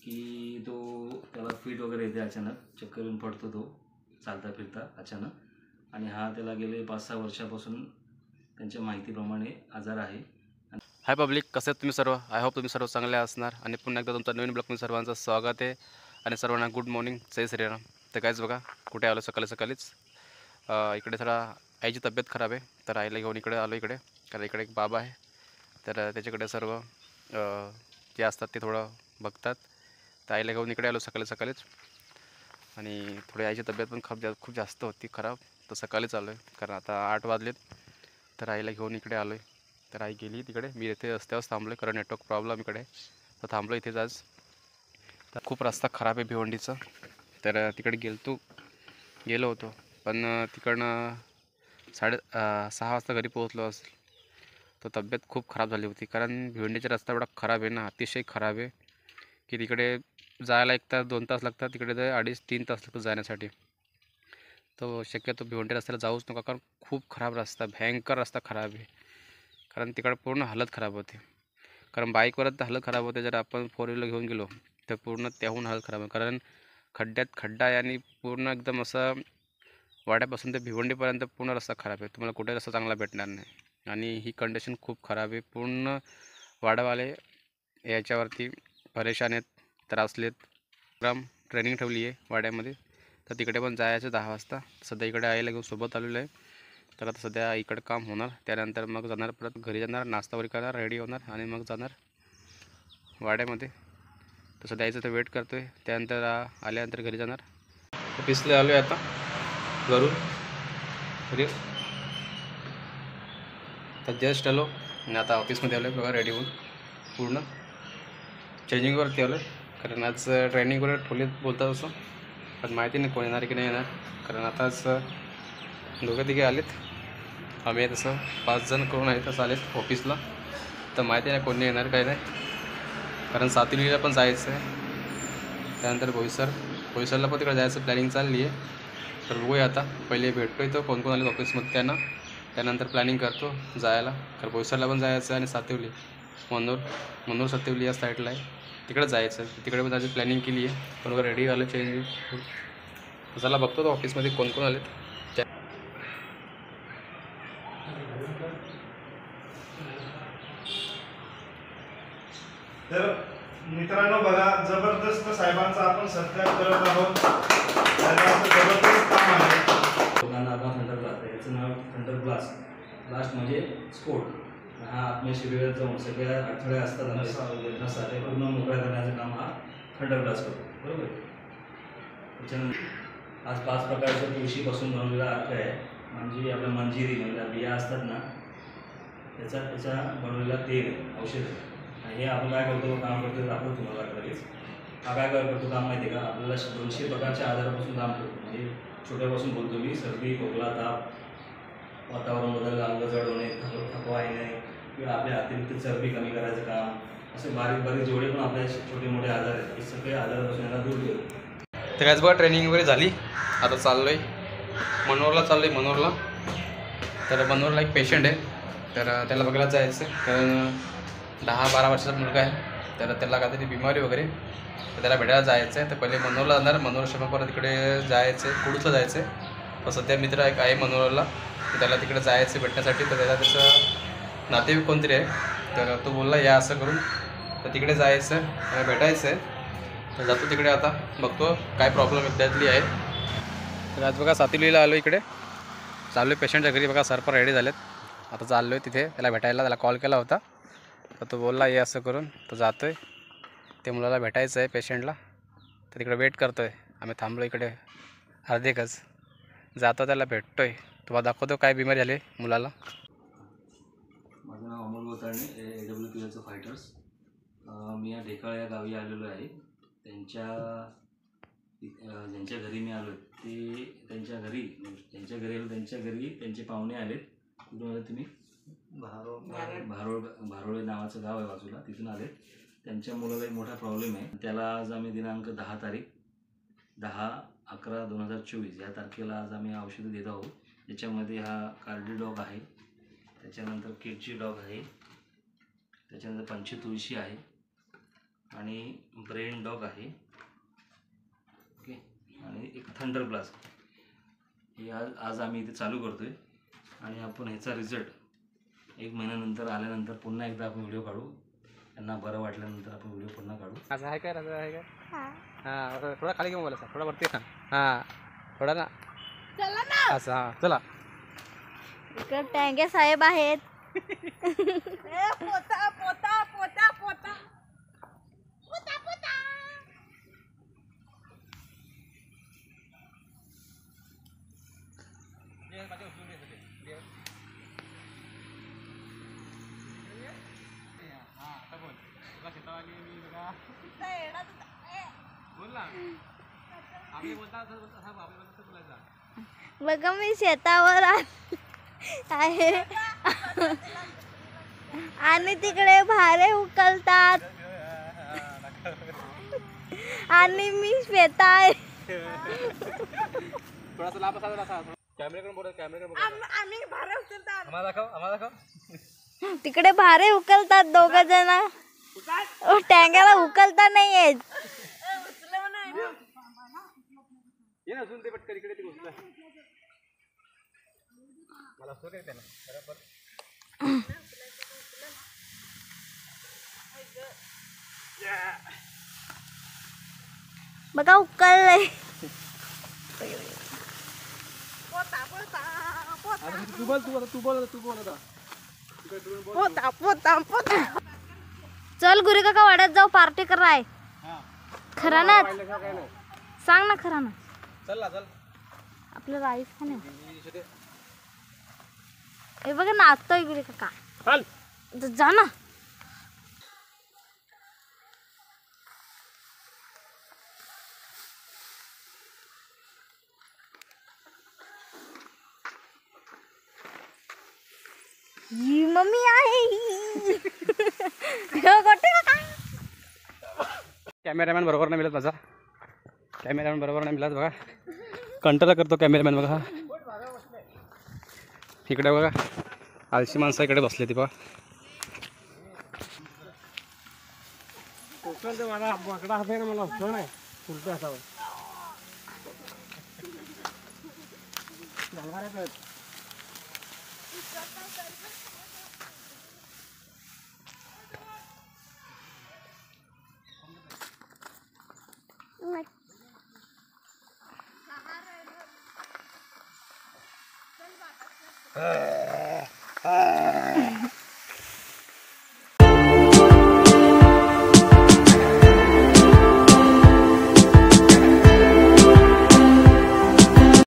की तो त्याला फिट वगैरे येते, अचानक चक्कर येऊन पडतो तो चालता फिरता अचानक. आणि हा त्याला गेले 5-6 वर्षापासून त्यांच्या माहितीप्रमाणे आजार आहे. हाय पब्लिक, कसे आहेत तुम्ही सर्व? आय होप तुम्ही सर्व चांगले असणार. आणि पुन्हा एकदा तुमचं नवीन ब्लॉगमध्ये सर्वांचं स्वागत आहे. आणि सर्वांना गुड मॉर्निंग, जय श्रीराम. तर काहीच बघा कुठे आलो, सकाळीच इकडे थोडा आईची तब्येत खराब आहे, तर आईला घेऊन इकडे आलो इकडे. कारण इकडे एक बाबा आहे, तर त्याच्याकडे सर्व जे असतात ते थोडं बघतात. तर आईला घेऊन इकडे आलो सकाळीच. आणि थोडी आईची तब्येत पण खूप जास्त होती खराब, तर सकाळीच आलो आहे. कारण आता 8 वाजलेत, तर आईला घेऊन इकडे आलो आहे. तर आई गेली तिकडे, मी इथे रस्त्यावर थांबलो कारण नेटवर्क प्रॉब्लेम इकडे, तर थांबलो इथेच आज. तर खूप रस्ता खराब आहे भिवंडीचा, तर तिकडे गेलो होतो. पण तिकडनं 6:30 वाजता घरी पोहोचलो असेल. तर तब्येत खूप खराब झाली होती, कारण भिवंडीचा रस्ता एवढा खराब आहे ना, अतिशय खराब आहे की तिकडे जायला 1 तास 2 तास लागतात, तिकडे 2.5-3 तास लागतात जाण्यासाठी. तो शक्यतो भिवंडी रस्त्याला जाऊच नका, कारण खूप खराब रस्ता, भयंकर रस्ता खराब आहे. कारण तिकडे पूर्ण हालत खराब होते. कारण बाईकवरच तर हालत खराब होते, जर आपण 4 व्हीलर घेऊन गेलो तर पूर्ण त्याहून हालत खराब आहे. कारण खड्ड्यात खड्डा आहे आणि पूर्ण एकदम असं वाड्यापासून ते भिवंडीपर्यंत पूर्ण रस्ता खराब आहे. तुम्हाला कुठे रस्ता चांगला भेटणार नाही. आणि ही कंडिशन खूप खराब आहे. पूर्ण वाडावाले याच्यावरती परेशान आहेत, त्रासलेत. ट्रेनिंग ठेवली आहे वाड्यामध्ये, तर तिकडे पण जायचं 10 वाजता. सध्या इकडे आईला घेऊन सोबत आलेलो आहे. तर आता सध्या इकडं काम होणार, त्यानंतर मग जाणार, परत घरी जाणार, नाश्ता वगैरे करणार, रेडी होणार आणि मग जाणार वाड्यामध्ये. तर सध्या यायचं तर वेट करतो आहे, त्यानंतर आल्यानंतर घरी जाणार. ऑफिसला आलो आहे आता घरून घरी, तर जस्ट आलो आणि आता ऑफिसमध्ये आलो आहे बघा, रेडी होऊन पूर्ण चेंजिंगवरती आलो आहे. कारण आज ट्रेनिंग वगैरे ठेवले बोलतात असं, पण माहिती नाही कोण येणार की नाही येणार. कारण आताच 2-3 आलेत, आम्ही तसं 5 जण करून आहे तसं आलेत ऑफिसला. तर माहिती नाही कोणी येणार काय नाही, कारण सातिलीला पण जायचं आहे. त्यानंतर बोईसरला पण तिकडे जायचं प्लॅनिंग चालली आहे. तर बघूया आता, पहिले भेटतो इथं कोण आले ऑफिसमध्ये त्यांना, त्यानंतर प्लॅनिंग करतो जायला. कारण बोईसरला पण जायचं आहे आणि सातिवली मनोर सातिवली या साईडला आहे, तिकडे जायचं आहे. तिकडे पण जायची प्लॅनिंग केली आहे. पण वगैरे रेडी आलं चेंज. चला बघतो तो ऑफिसमध्ये कोण आलेत. तर मित्रांनो बघा, जबरदस्त साहेबांचा आपण सत्कार करत आहोत. जबरदस्त काम आहे. लोकांना आपण थंडर ब्लास्ट, याचं नाव थंडर ब्लास्ट म्हणजे स्फोट. हा आत्म्या शरीरात जाऊन सगळ्या अडथळे असतात नसतात ते पूर्ण मोकळा करण्याचं काम हा थंडर ब्लास्ट करतो, बरोबर. त्याच्यानंतर आज 5 प्रकारच्या तुळशीपासून बनवलेला अर्क आहे. म्हणजे आपल्या मंजिरी म्हणजे बिया असतात ना, त्याचा बनवलेला तेल औषध. हे आपण काय करतो, काम करतो दाखवतो तुम्हाला लगेच. हा काय करतो काम माहिती आहे का, आपल्याला 200 प्रकारच्या आजारापासून काम करतो. म्हणजे छोट्यापासून बोलतो मी, सर्दी, खोकला, ताप, वातावरण बदल, अंग जड होणे, थकवा येणे, किंवा आपल्या अतिरिक्त चरबी कमी करायचं काम, असे बारीक जेवढे पण आपले छोटे मोठे आजार आहेत, हे सगळे आजारापासून याला दूर ठेवतो. तर काहीच बघा ट्रेनिंग वगैरे झाली, आता चाललो आहे मनोरला. तर मनोरला एक पेशंट आहे, तर त्याला बघायला जायचं. कारण 10-12 वर्षाचा मुलगा आहे, तर त्याला काहीतरी बिमारी वगैरे, तर त्याला भेटायला जायचं आहे. तर पहिले मनोरला जाणार, मनोर परत तिकडे जायचं आहे, कुडूसला जायचं आहे. तर सध्या मित्र एक आहे मनोरला, तर त्याला तिकडे जायचं भेटण्यासाठी. तर त्याचं नातेवाईक कोणतरी आहे, तर तो बोलला या असं करून, तर तिकडे जायचं आहे, भेटायचं आहे. तर जातो तिकडे, आता बघतो काय प्रॉब्लेम त्यातली आहे. तर आज बघा सातिवलीला आलो, इकडे चाललो आहे पेशंटच्या घरी. बघा सर पण रेडी झालेत, आता चाललो आहे तिथे त्याला भेटायला. त्याला कॉल केला होता, तर तो बोलला ये असं करून. तो जातो आहे, ते मुलाला भेटायचं आहे पेशंटला, तर तिकडे वेट करतो आहे. आम्ही थांबलो इकडे अर्धे गज, जातो त्याला भेटतो आहे. तुम्हाला दाखवतो काय बिमारी झाली मुलाला. माझं नाव अमोल गोतारणे, AWPLचं फायटर्स. मी या ढेकाळ या गावी आलेलो आहे. ज्यांच्या घरी मी आलो ते त्यांच्या घरी आलो, त्यांच्या घरी त्यांचे पाहुणे आलेत. कुठून आले तुम्ही? भारोळे नावाचं गाव आहे बाजूला, तिथून आलेत. त्यांच्या मुलाला एक मोठा प्रॉब्लेम आहे. त्याला आज आम्ही दिनांक 10/11/2024 या तारखेला आज आम्ही औषधं देत आहोत. ज्याच्यामध्ये हा कार्डी डॉग आहे, त्याच्यानंतर केटची डॉग आहे, त्याच्यानंतर पंची तुळशी आहे आणि ब्रेन डॉग आहे. ओके, आणि एक थंडर ब्लास्ट. हे आज आम्ही इथे चालू करतोय आणि आपण ह्याचा रिझल्ट 1 महिन्यानंतर आल्यानंतर पुन्हा एकदा आपण व्हिडिओ काढू. त्यांना बरं वाटल्यानंतर आपण व्हिडिओ पुन्हा काढू. असं आहे काय, असं आहे काय? हां, थोडा खाली घेऊन बोला, थोडा वरती. हां, थोडा ना, चला ना. असं. हां, चला. इकडे टँगे साहेब आहेत. पोता पोता पोता पोता पोता पोता. बघा मी शेतावर आहे आणि तिकडे भारे उकलतात आणि मी श्वेता आहे. थोडासा लांब असा कॅमेराकडे बोला, कॅमेराकडे बोला. आम्ही भारे उकलतात. आम्हाला दाखव, आम्हाला दाखव. तिकडे भारे उकलतात 2 जण. टँग्याला उकलता नाही येत. ये ना, अजून ते पटकन इकडे ते घुसलं. मला असतो काय त्याला बरोबर. बघा उकललंय. तू बोल आता. पोता पोता पोता. चल गुरी काका वाड्यात जाऊ, पार्टी कराय. खरा ना, सांग ना खरा ना. चल ना, चल. आपलं राईस खाणे. हे बघा नाचतोय गुरी काका. चल जा ना. ही मम्मी आहे. गोटे काका. कॅमेरामॅन बरोबर नाही मिळत माझा. कॅमेरामॅन बरोबर नाही मिळत बघा. कंटाळा करतो कॅमेरामॅन बघा. इकडे बघा आळशी माणसं इकडे बसले ती बघा. मला वाकडा हात आहे ना, मला असतो नाही उलट असावं.